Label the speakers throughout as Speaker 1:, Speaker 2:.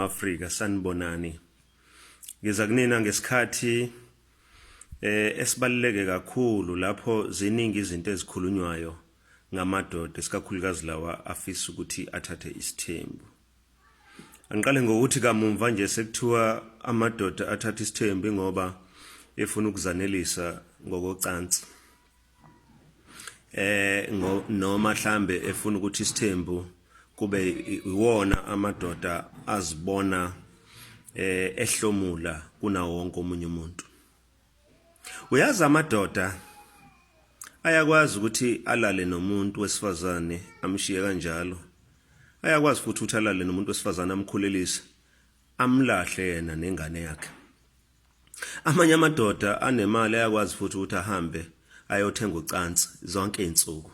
Speaker 1: Afrika sanibonani. Ngiza kunina ngesikhathi esibaluleke kakhulu lapho ziningi izinto ezikhulunywayo ngamadoda esikakhulukazi lawa afisa ukuthi athathe isithembu. Angiqale ngokuthi kamumva nje sekuthiwa amadoda athatha isithembu ngoba efuna ukuzanelisa ngokocansi. Noma mhlambe efuna ukuthi isithembu kube iwona amadoda azibona ehlomula kunawo wonke omunye umuntu. Uyazi amadoda ayakwazi ukuthi alale nomuntu wesifazane amshiye kanjalo. Ayakwazi futhi ukuthi alale nomuntu wesifazane amkhulelise amlahle yena nengane yakhe. Amanye amadoda anemali ayakwazi futhi ukuthi ahambe ayothenga ucansi zonke izinsuku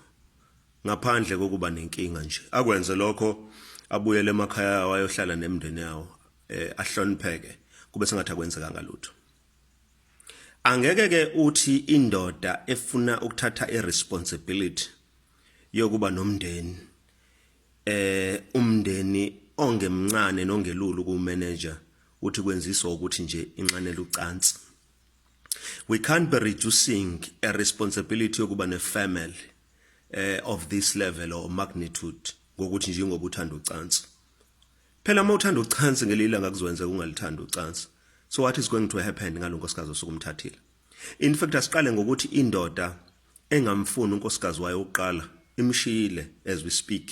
Speaker 1: ngaphandle kokuba nenkinga nje. Akwenze lokho abuyele emakhaya awo ayohlala nemndeni yawo ahlonipheke kube sengathi akwenzeka ngalutho. Angeke ke uthi indoda efuna ukuthatha iresponsibility yokuba nomndeni umndeni ongemncane nongelulu kumanager uthi kwenziswa ukuthi nje inxanele ucansi. We can't be reducing a responsibility yokuba ne-family of this level or magnitude ngokuthi nje ngoba uthanda ucansi. Phela uma uthanda ucansi ngelilanga kuzwenza ungalithanda ucansi. So what is going to happen ngalo nkosikazi osukumthathile? In fact asiqale ngokuthi indoda engamfuni unkosikazi wayo uqala imshiyile as we speak.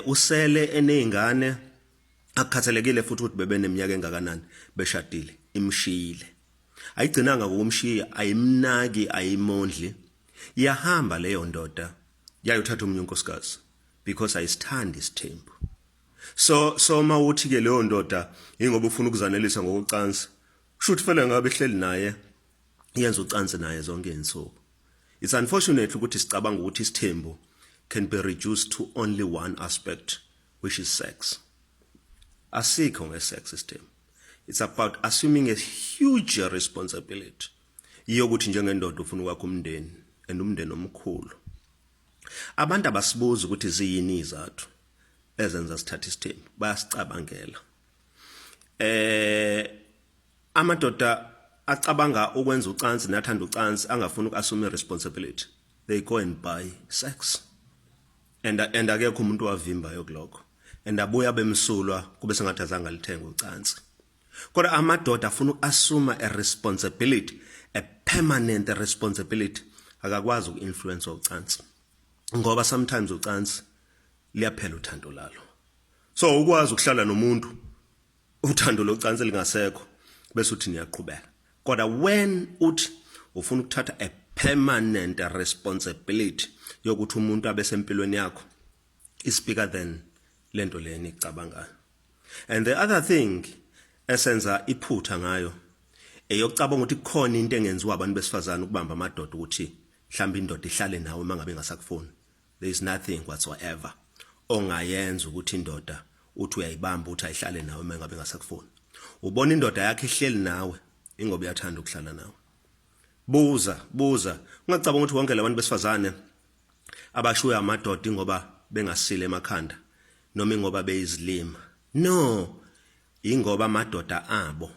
Speaker 1: Usele enezingane akukhathalekile futhi ukuthi bebeneminyaka engakanani beshadile imshiyile. Ayigcinanga ngokumshiya ayimnaki ayimondli. Yahamba leyo ndoda yayothatha umunye unkosikazi because ayisithandi isithembu. So mawuthi ke leyo ndoda ingoba ufuna ukuzanelisa ngokucansi should fela ngabe ehleli naye yenza ucansi naye zonke izinsuku. It's unfortunate ukuthi sicabanga ukuthi isithembu can be reduced to only one aspect, which is sex. Asikho ngesex system. It's about assuming a huge responsibility yokuthi njengendoda ufuna ukwakha umndeni and umndeni omkhulu. Abantu abasibuza ukuthi ziyini izathu ezenza sithatha isithembu bayasicabangela. Amadoda acabanga ukwenza ucansi nathanda ucansi angafuni ukusuma responsibility. They go and buy sex. And akekho umuntu wavimba yokulokho. And abuya bemsulwa kube sengathi azange lithenga ucansi. Kodwa amadoda afuna ukusuma a responsibility, a permanent responsibility. Akakwazi uku-influence ucansi. Ngoba sometimes ucansi liyaphela uthando lalo. So ukwazi ukuhlala nomuntu uthando locansi lingasekho bese uthi niyaqhubeka. Kodwa when uthi ufuna ukuthatha a permanent responsibility yokuthi umuntu abe sempilweni yakho is bigger than lento leni icabangayo. And the other thing esenza iphutha ngayo eyokucabanga ukuthi kukhona into engenziwa abantu besifazana ukubamba amadoda ukuthi mhlawumbe indoda ihlale nawe mangabe ngasakufuni. There is nothing whatsoever ongayenza ukuthi indoda uthi uyayibamba uthi ayihlale nawe mangabe ngasakufuni. Ubona indoda yakhe ihleli nawe ingoba iyathanda ukuhlala nawe. Buza ungacabanga ukuthi wonke labantu besifazane abashuya amadoda ingoba bengasile emakhanda noma ingoba beyizilima. No, ingoba amadoda abo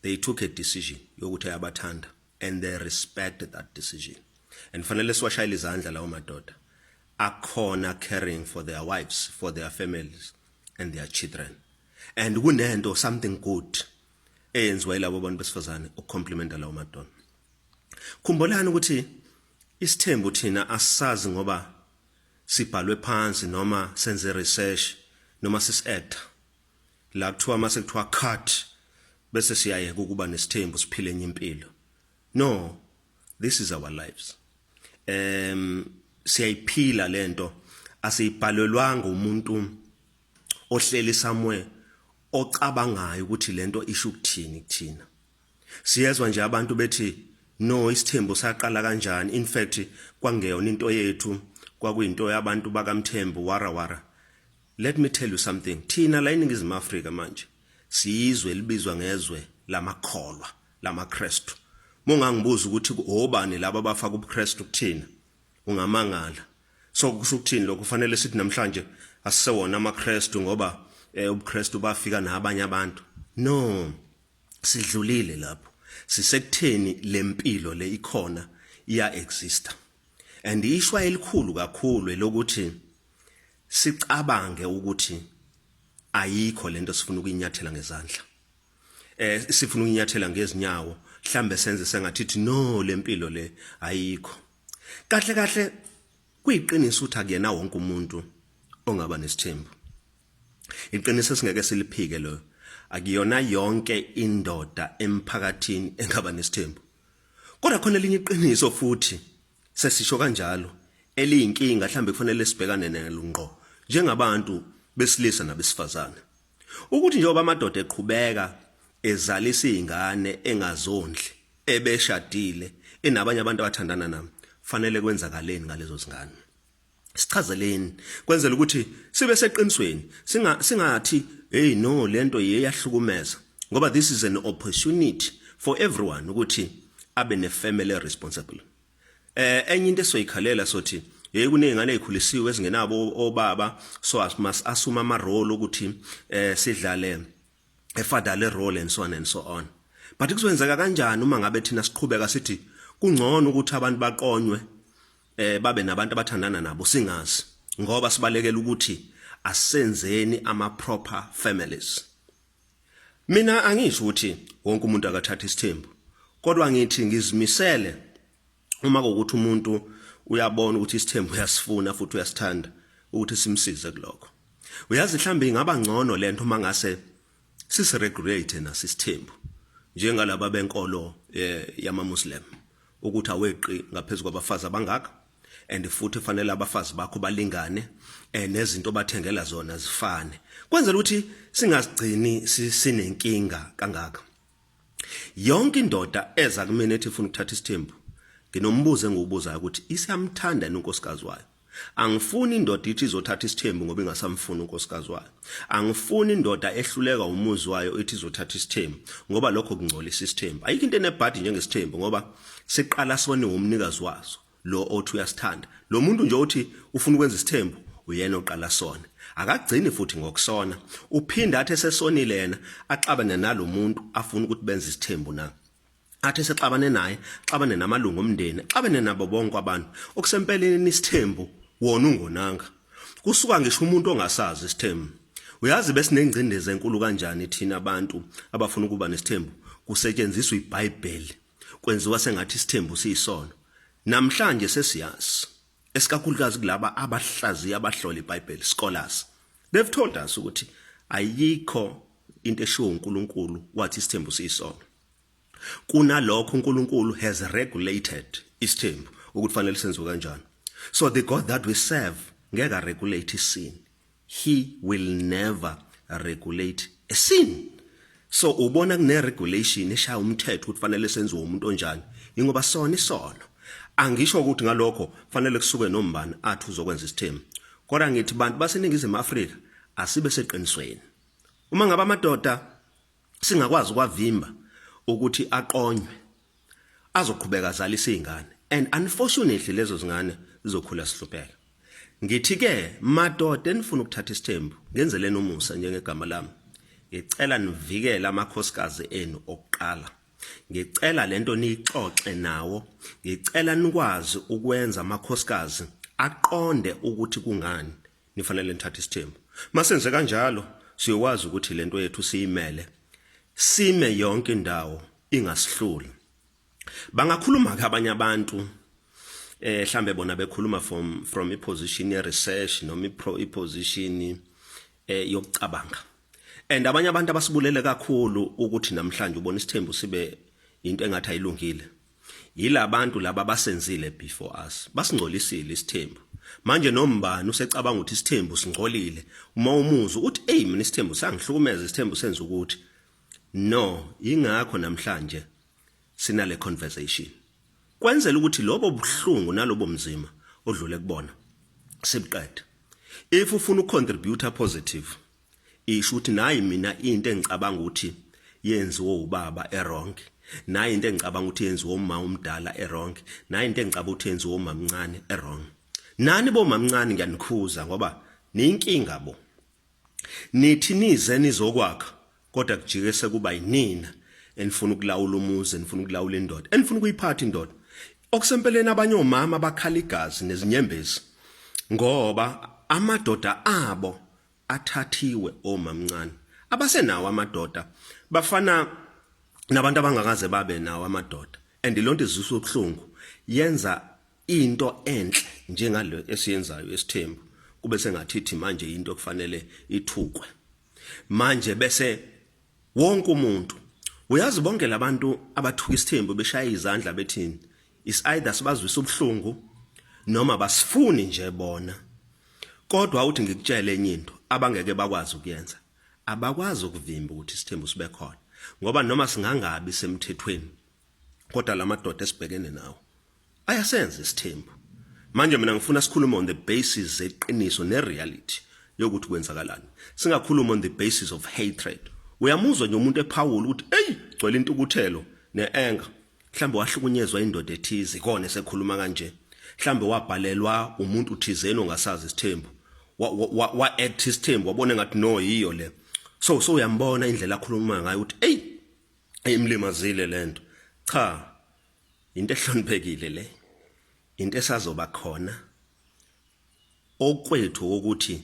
Speaker 1: they took a decision yokuthi ayabathanda and they respect that decision. And fanele siwashayile izandla lawo madoda akhona caring for their wives, for their families and their children. And kunento something good eyenziwa yilabo bantu besifazane ukucomplimenta lawo madoda. Khumbulani ukuthi isithembu thina asazi ngoba sibhalwe phansi noma senze research noma sisi-act. La kuthiwa mase kuthiwa cut bese siyayeka ukuba nesithembu siphile enye impilo. No, this is our lives. Siyayiphila lento asiyibhalelwanga umuntu ohleli somewhere ocabangayo ukuthi lento isho ukuthini kuthina. Siyezwa nje abantu bethi no isithembu saqala kanjani. In fact kwangeyona into yethu kwakuyinto yabantu bakamthembu wara. Let me tell you something. Thina la eNingizimu Afrika manje siyizwe libizwa ngezwe lamakholwa lamaKristu. Mungangibuza ukuthi obani laba abafaka ubuKristu kuthina ungamangala. So kusho ukuthini lokho kufanele sithi namhlanje asisewona amaKristu ngoba ubuKristu bafika nabanye abantu. No, sidlulile lapho. Sisekutheni lempilo le ikhona iya exista. And ishwa elikhulu kakhulu elokuthi sicabange ukuthi ayikho lento sifuna ukuyinyathela ngezandla. Sifuna ukunyathela ngezinyawo, mhlambe senze sengathi no lempilo le ayikho. Kahle kahle kuyiqiniso ukuthi akuyena wonke umuntu ongaba nesithembu. Iqiniso singeke siliphike lo. Akuyona yonke indoda emphakathini engaba nesithembu. Kodwa khona elinye iqiniso futhi sesisho kanjalo eliyinkinga mhlambe kufanele sibhekane nalo ngqo njengabantu besilisa nabesifazane. Ukuthi njengoba amadoda eqhubeka ezalisa izingane engazondli, ebeshadile, enabanye abantu abathandana nabo, fanele kwenzakaleni ngalezo zingane. Sichazeleni kwenzela ukuthi sibe seqinisweni singathi hey no lento iyahlukumeza ngoba this is an opportunity for everyone ukuthi abe ne family responsible. Enye into esoyikhalela sothi hey kunezingane ezikhulisiwe ezingenabo obaba so as must assume ama role ukuthi sidlale a fatherly role and so on and so on. But kuzowenzeka kanjani uma ngabe thina siqhubeka sithi kungcono ukuthi abantu baqonywe babe nabantu abathandana nabo singazi ngoba sibalekela ukuthi asenzeni ama proper families. Mina angisho ukuthi wonke umuntu akathatha isithembu, kodwa ngithi ngizimisele uma ukuthi umuntu uyabona ukuthi isithembu uyasifuna futhi uyasithanda ukuthi simsize kulokho. Uyazi mhlambe ingaba ngcono lento mangase sisiregulate nasisithembu njengalabo benkolo yamaMuslim ukuthi aweqi ngaphezulu kwabafazi abangaka and futhi fanele abafazi bakho balingane nezinto bathengela zona zifane kwenzela ukuthi singazigcini sinenkinga kangaka. Yonke indoda eza kumina ethi ifuna ukuthatha isithembu nginombuzo engiwubuzayo ukuthi isiyamthanda unkosikazi wayo. Angifuni indoda ithi izothatha isithembu ngoba ingasamfuna unkosikazi wayo. Angifuni indoda ehluleka umuzi wayo ithi izothatha isithembu ngoba lokho kungcolisa isithembu. Ayikho into enebhadi njengesithembu ngoba siqala sone umnikazi wazo lo othi uyasithanda. Lo muntu nje uthi ufuna ukwenza isithembu uyena oqala sona. Akagcini futhi ngokusona. Uphinda athi esesonile yena axabane nalo muntu afuna ukuthi benze isithembu na. Athi sexabane naye, xabane namalungu omndeni, xabane nabo bonke abantu. Okusempeleni isithembu wona ungonanga. Kusuka ngisho umuntu ongasazi isithembu. Uyazi besinengcindeze enkulu kanjani thina abantu abafuna ukuba nesithembu kusetshenziswa iBhayibheli. Kwenziwa sengathi isithembu siyisono. Namhlanje sesiyazi esikakhulukazi kulaba abahlaziya abahlola iBhayibheli scholars. They've told us ukuthi ayikho into eshiwo uNkulunkulu wathi isithembu siyisono. Kunalokho uNkulunkulu has regulated isithembu ukuthi fanele senziwe kanjani. So the God that we serve ngeke regulate sin. He will never regulate a sin. So ubona kune regulation eshaya umthetho ukuthi fanele senziwe umuntu onjani ingoba sona isono. Angisho ukuthi ngalokho fanele kusuke nombani athi uzokwenza isithembu. Kodwa ngithi bantu baseningizimu Afrika asibe seqinisweni. Uma ngaba amadoda singakwazi ukwavimba ukuthi aqonywe azoqhubeka azalisa izingane and unfortunately lezo zingane zizokhula sihlupheka. Ngithi ke madoda enifuna ukuthatha isithembu ngenzeleni umusa njengegama lami. Ngicela nivikele amakhosikazi enu okuqala. Ngicela lento nixoxe nawo. Ngicela nikwazi ukwenza amakhosikazi aqonde ukuthi kungani nifanele nithathe isithembu. Masenze kanjalo siyokwazi ukuthi lento yethu siyimele. Sime yonke indawo ingasihluli. Bangakhuluma ke abanye abantu mhlambe bona bekhuluma from iposition ye research noma iposition yokucabanga. And abanye abantu abasibulele kakhulu ukuthi namhlanje ubona isithembu sibe into engathi ayilungile. Yilabantu laba basenzile before us. Basingcolisile isithembu. Manje nombani usecabanga ukuthi isithembu singcolile. Uma umuza ukuthi hey mina isithembu sangihlukumeza isithembu senza ukuthi no, ingakho namhlanje sinale conversation. Kwenzela ukuthi lobo buhlungu nalobo mzima odlule kubona sibuqede. If ufuna ucontribute positive, isho ukuthi nayi mina into engicabanga ukuthi yenziwe ubaba errong, nayi into engicabanga ukuthi yenziwe uma umdala errong, nayi into engicabanga ukuthi yenziwe uma mncane errong. Nani bo mamncane ngiyanikhuza ngoba ninkinga bo. nithi nize nizokwakha kodwa kujike sekuba yinina enifuna ukulawula umuzi, enifuna ukulawula indoda, enifuna ukuyiphatha indoda. Okusempeleni abanye omama bakhala igazi nezinyembezi ngoba amadoda abo athathiwe omamncane. Abasenawo amadoda bafana nabantu abangakaze babe nawo amadoda, and lonto izisa ubuhlungu yenza into enhle njengalo esiyenzayo esithembu kube sengathithi manje into kufanele ithukwe. Manje bese wonke umuntu uyazi bonke labantu abathuka isithembu beshaya izandla bethini is either sibazwisa ubuhlungu noma basifuni nje bona. Kodwa uthi ngikutshele enye into abangeke bakwazi ukuyenza, abakwazi ukuvimba ukuthi isithembu sibe khona ngoba noma singangabi semthethweni kodwa lamadoda esibhekene nawo ayasenza isithembu. Manje mina ngifuna sikhuluma on the basis zeqiniso nereality yokuthi kwenzakalani, singakhuluma on the basis of hatred. Uyamuzwa nje umuntu ePaul ukuthi hey gcwele intukuthelo neanger, mhlambe wahlukunyezwa indoda ethize ikona esekhuluma kanje, mhlambe wabhalelwa umuntu uthizeni ongasazi isithembu wa act isithembu wabona ngathi no yiyo le, so uyambona indlela akhuluma ngayo ukuthi hey imlimazile lento. Cha, into ehloniphekile le, into esazoba khona okwethu ukuthi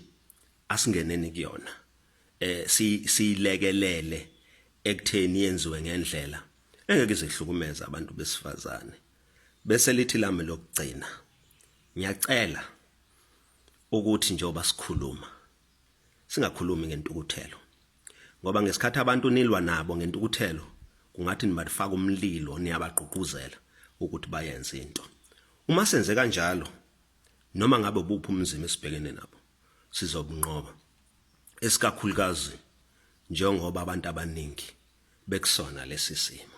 Speaker 1: asingeneni kuyona, silekelele ekutheni yenziwe ngendlela engeke izehlukumeza abantu besifazane. Bese lithi lami lokugcina, ngiyacela ukuthi njengoba sikhuluma singakhulumi ngentukuthelo ngoba ngesikhathi abantu nilwa nabo ngentukuthelo kungathi nibafaka umlilo niyabaqhuquzela ukuthi bayenze into. Uma senze kanjalo noma ngabe buphi umzimba esibhekene nabo sizobunqoba, esikakhulukazi njengoba abantu abaningi bekusona lesi simo.